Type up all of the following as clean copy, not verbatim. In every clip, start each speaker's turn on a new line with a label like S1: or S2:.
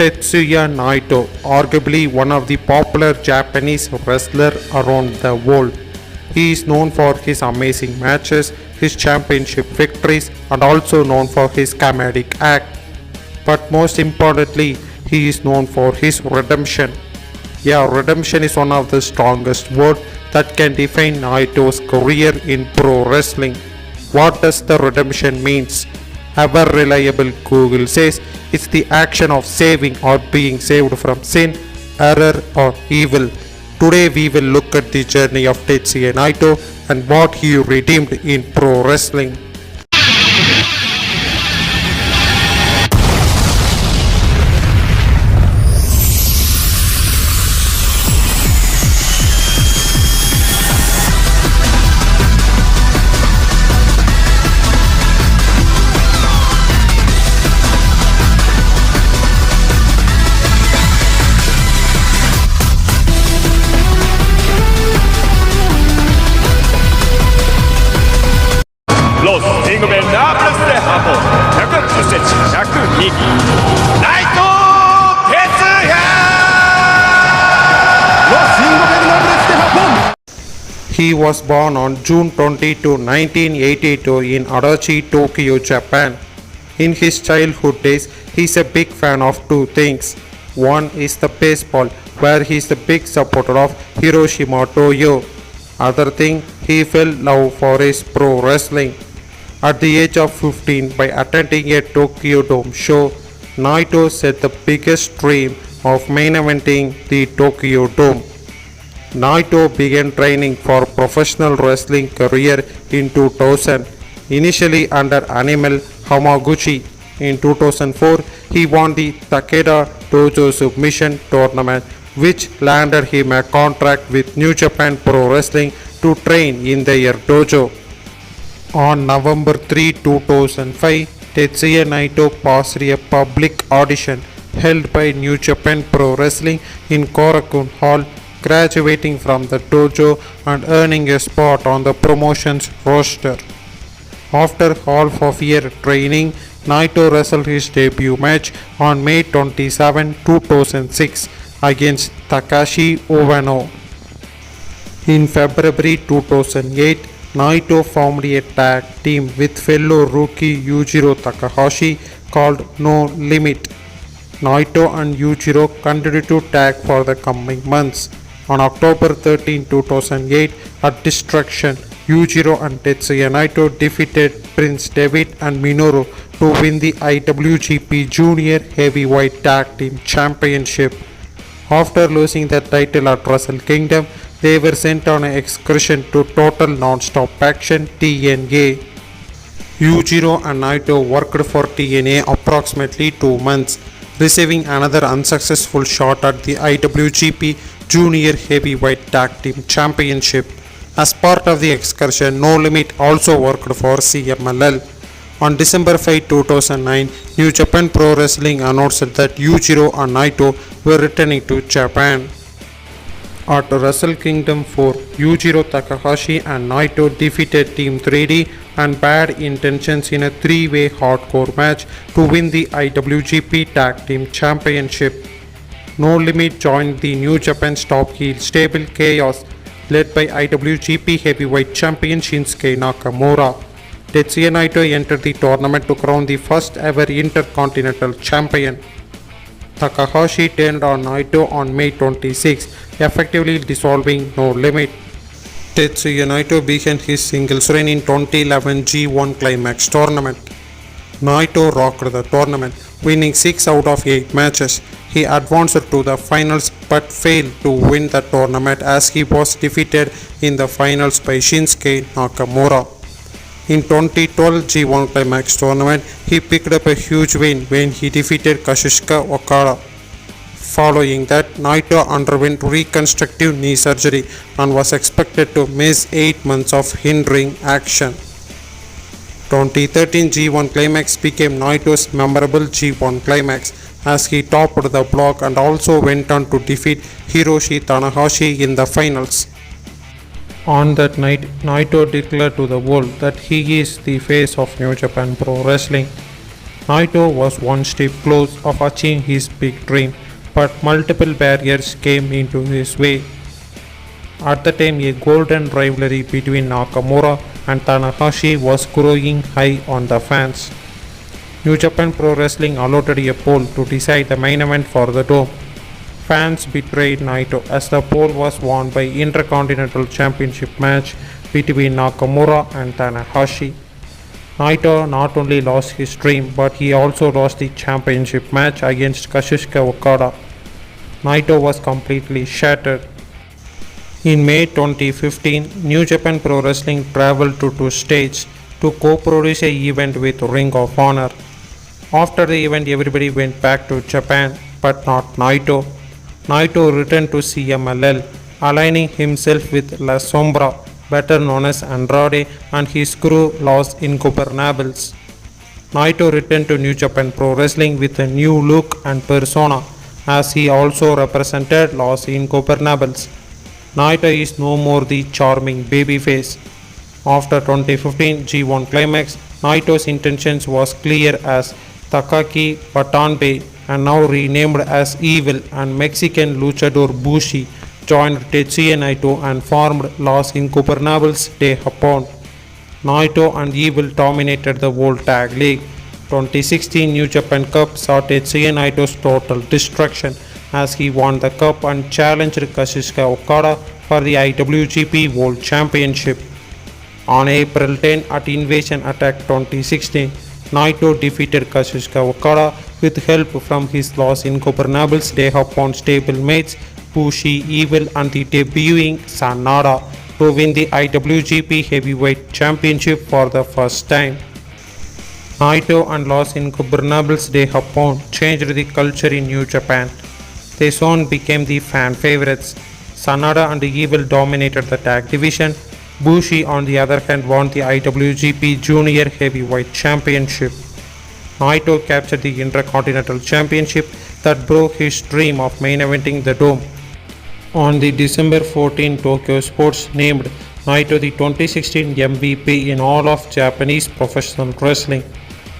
S1: Tetsuya Naito, arguably one of the popular Japanese wrestlers around the world. He is known for his amazing matches, his championship victories, and also known for his comedic act. But most importantly, he is known for his redemption. Yeah, redemption is one of the strongest words that can define Naito's career in pro wrestling. What does the redemption means? Ever reliable Google says it's the action of saving or being saved from sin, error or evil. Today we will look at the journey of Tetsuya Naito and what he redeemed in pro wrestling.
S2: Los Ingobernables de Japón 110センチ102キロナイト哲也 Los Ingobernables de Japón.
S1: He was born on June 22, 1982 in Adachi, Tokyo, Japan. In his childhood days, he is a big fan of two things. One is the baseball, where he is a big supporter of Hiroshima Toyo. Other thing, he fell love for his pro wrestling. At the age of 15, by attending a Tokyo Dome show, Naito set the biggest dream of main eventing the Tokyo Dome. Naito began training for professional wrestling career in 2000, initially under Animal Hamaguchi. In 2004, he won the Takeda Dojo Submission Tournament, which landed him a contract with New Japan Pro Wrestling to train in their dojo. On November 3, 2005, Tetsuya Naito passed a public audition held by New Japan Pro Wrestling in Korakuen Hall, graduating from the dojo and earning a spot on the promotion's roster. After half of year training, Naito wrestled his debut match on May 27, 2006 against Takashi Owano. In February 2008, Naito formed a tag team with fellow rookie Yujiro Takahashi called No Limit. Naito and Yujiro continued to tag for the coming months. On October 13, 2008, at Destruction, Yujiro and Tetsuya Naito defeated Prince David and Minoru to win the IWGP Junior Heavyweight Tag Team Championship. After losing the title at Wrestle Kingdom, they were sent on an excursion to Total Non-Stop Action TNA. Yujiro and Naito worked for TNA approximately 2 months, receiving another unsuccessful shot at the IWGP Junior Heavyweight Tag Team Championship. As part of the excursion, No Limit also worked for CMLL. On December 5, 2009, New Japan Pro Wrestling announced that Yujiro and Naito were returning to Japan. At Wrestle Kingdom 4, Yujiro Takahashi and Naito defeated Team 3D and Bad Intentions in a 3-way hardcore match to win the IWGP Tag Team Championship. No Limit joined the New Japan's top heel stable Chaos, led by IWGP Heavyweight Champion Shinsuke Nakamura. Tetsuya Naito entered the tournament to crown the first ever Intercontinental Champion. Takahashi turned on Naito on May 26, effectively dissolving No Limit. Tetsuya Naito began his singles reign in 2011 G1 Climax Tournament. Naito rocked the tournament, winning 6 out of 8 matches. He advanced to the finals but failed to win the tournament as he was defeated in the finals by Shinsuke Nakamura. In 2012 G1 Climax Tournament, he picked up a huge win when he defeated Kazuchika Okada. Following that, Naito underwent reconstructive knee surgery and was expected to miss 8 months of in-ring action. 2013 G1 Climax became Naito's memorable G1 Climax as he topped the block and also went on to defeat Hiroshi Tanahashi in the finals. On that night, Naito declared to the world that he is the face of New Japan Pro Wrestling. Naito was one step close of achieving his big dream, but multiple barriers came into his way. At the time, a golden rivalry between Nakamura and Tanahashi was growing high on the fans. New Japan Pro Wrestling allotted a poll to decide the main event for the dome. Fans betrayed Naito as the poll was won by Intercontinental Championship match between Nakamura and Tanahashi. Naito not only lost his dream but he also lost the championship match against Kazuchika Okada. Naito was completely shattered. In May 2015, New Japan Pro Wrestling traveled to two states to co-produce an event with Ring of Honor. After the event, everybody went back to Japan, but not Naito. Naito returned to CMLL, aligning himself with La Sombra, better known as Andrade, and his crew Los Ingobernables. Naito returned to New Japan Pro Wrestling with a new look and persona, as he also represented Los Ingobernables. Naito is no more the charming babyface. After 2015 G1 Climax, Naito's intentions was clear as Takaki Watanabe and now renamed as Evil, and Mexican luchador Bushi joined Tetsuya Naito and formed Los Ingobernables de Japón. Naito and Evil dominated the World Tag League. 2016 New Japan Cup saw Tetsuya Naito's total destruction as he won the cup and challenged Kazuchika Okada for the IWGP World Championship. On April 10 at Invasion Attack 2016, Naito defeated Kazuchika Okada with help from his Los Ingobernables de Japón stablemates Bushi, Evil and the debuting Sanada to win the IWGP Heavyweight Championship for the first time. Naito and Los Ingobernables de Japón changed the culture in New Japan. They soon became the fan favorites. Sanada and Evil dominated the tag division. Bushi on the other hand won the IWGP Junior Heavyweight Championship. Naito captured the Intercontinental Championship that broke his dream of main eventing the Dome. On the December 14 Tokyo Sports named Naito the 2016 MVP in all of Japanese professional wrestling,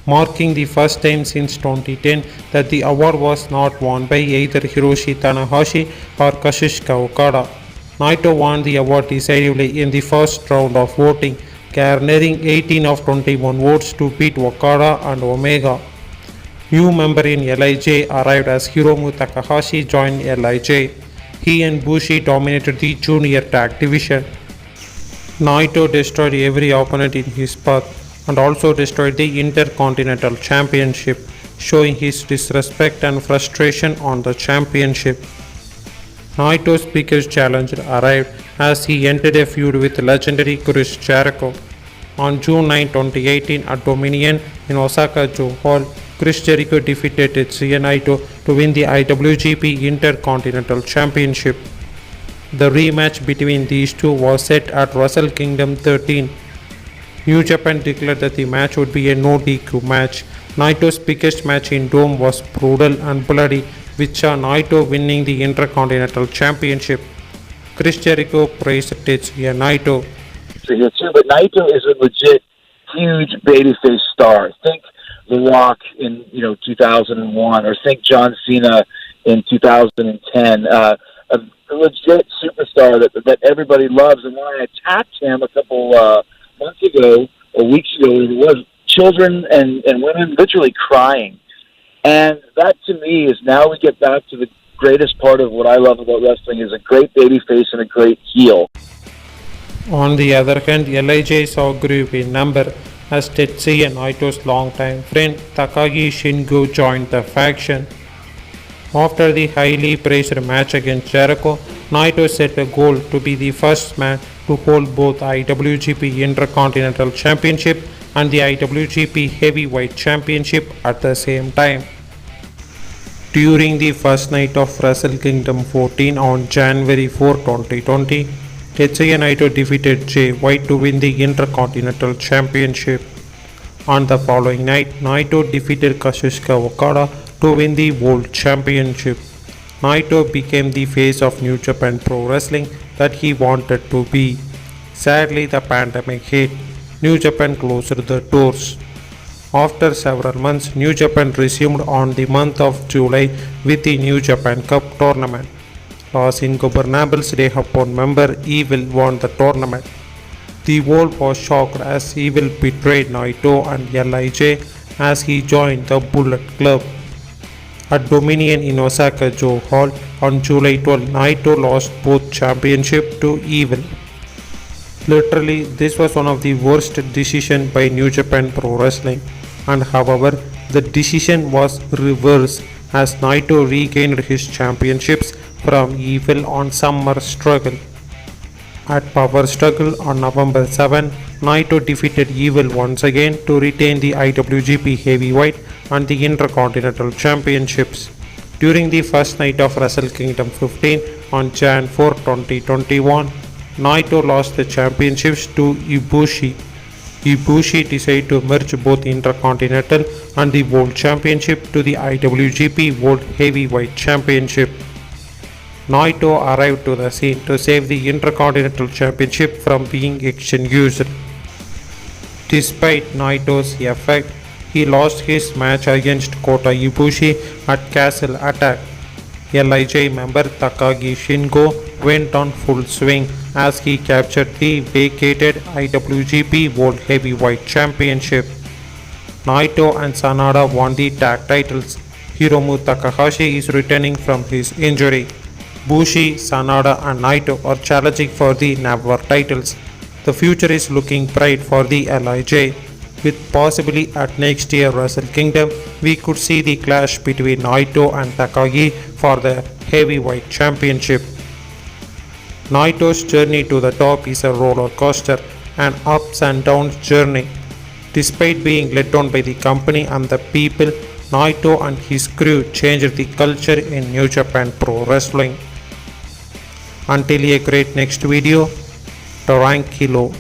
S1: marking the first time since 2010 that the award was not won by either Hiroshi Tanahashi or Kazuchika Okada. Naito won the award decisively in the first round of voting, garnering 18 of 21 votes to beat Okada and Omega. New member in LIJ arrived as Hiromu Takahashi joined LIJ. He and Bushi dominated the junior tag division. Naito destroyed every opponent in his path and also destroyed the Intercontinental Championship, showing his disrespect and frustration on the championship. Naito's biggest challenger arrived as he entered a feud with legendary Chris Jericho. On June 9, 2018 at Dominion in Osaka-jo Hall, Chris Jericho defeated Tetsuya Naito to win the IWGP Intercontinental Championship. The rematch between these two was set at Wrestle Kingdom 13. New Japan declared that the match would be a no DQ match. Naito's biggest match in Dome was brutal and bloody, which saw Naito winning the Intercontinental Championship. Chris Jericho praised Tetsuya Naito.
S3: Here too, but Naito is a legit huge babyface star. Think The Rock in 2001, or think John Cena in 2010. A legit superstar that everybody loves. And when I attacked him a couple months ago or weeks ago, it was children and women literally crying. And that to me is now we get back to the greatest part of what I love about wrestling is a great babyface and a great heel.
S1: On the other hand, LIJ saw group in number as Tetsuya Naito's longtime friend Takagi Shingo joined the faction. After the highly praised match against Jericho, Naito set a goal to be the first man to hold both IWGP Intercontinental Championship and the IWGP Heavyweight Championship at the same time. During the first night of Wrestle Kingdom 14 on January 4, 2020, Tetsuya Naito defeated Jay White to win the Intercontinental Championship. On the following night, Naito defeated Kazuchika Okada to win the World Championship. Naito became the face of New Japan Pro Wrestling that he wanted to be. Sadly, the pandemic hit. New Japan closed the doors. After several months, New Japan resumed on the month of July with the New Japan Cup tournament. Los Ingobernables de Japón member Evil won the tournament. The world was shocked as Evil betrayed Naito and LIJ as he joined the Bullet Club. At Dominion in Osaka Joe Hall on July 12, Naito lost both championships to Evil. Literally, this was one of the worst decisions by New Japan Pro Wrestling, and however, the decision was reversed as Naito regained his championships from Evil on Summer Struggle. At Power Struggle on November 7, Naito defeated Evil once again to retain the IWGP Heavyweight and the Intercontinental Championships. During the first night of Wrestle Kingdom 15 on Jan 4, 2021, Naito lost the championships to Ibushi. Ibushi decided to merge both Intercontinental and the World Championship to the IWGP World Heavyweight Championship. Naito arrived to the scene to save the Intercontinental Championship from being exchanged. Despite Naito's effect, he lost his match against Kota Ibushi at Castle Attack. LIJ member Takagi Shingo went on full swing as he captured the vacated IWGP World Heavyweight Championship. Naito and Sanada won the tag titles. Hiromu Takahashi is returning from his injury. Bushi, Sanada and Naito are challenging for the Never titles. The future is looking bright for the LIJ. With possibly at next year Wrestle Kingdom, we could see the clash between Naito and Takagi for the Heavyweight Championship. Naito's journey to the top is a roller coaster, an ups and downs journey. Despite being let down by the company and the people, Naito and his crew changed the culture in New Japan Pro Wrestling. Until a great next video, tranquilo.